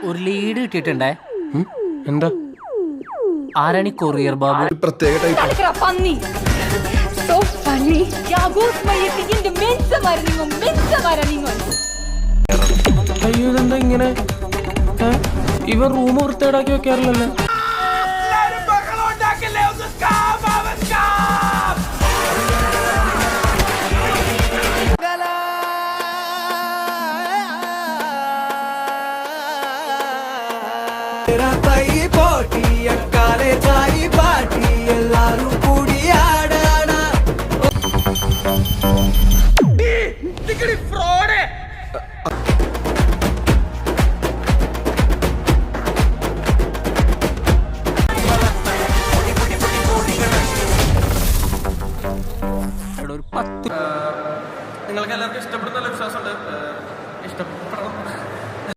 ഒരു ലീഡ് കിട്ടിയിട്ടുണ്ടേ. എന്താ? ആരാണി കൊറിയർ ബാബു? പ്രത്യേക ടൈപ്പ്. അയ്യോ ഇതെന്താ ഇങ്ങനെ? ഇവർ റൂം വൃത്തിയേടാക്കി വെക്കാറില്ലല്ലോ. പോട്ടി അക്കാലെ ചായി പാട്ടി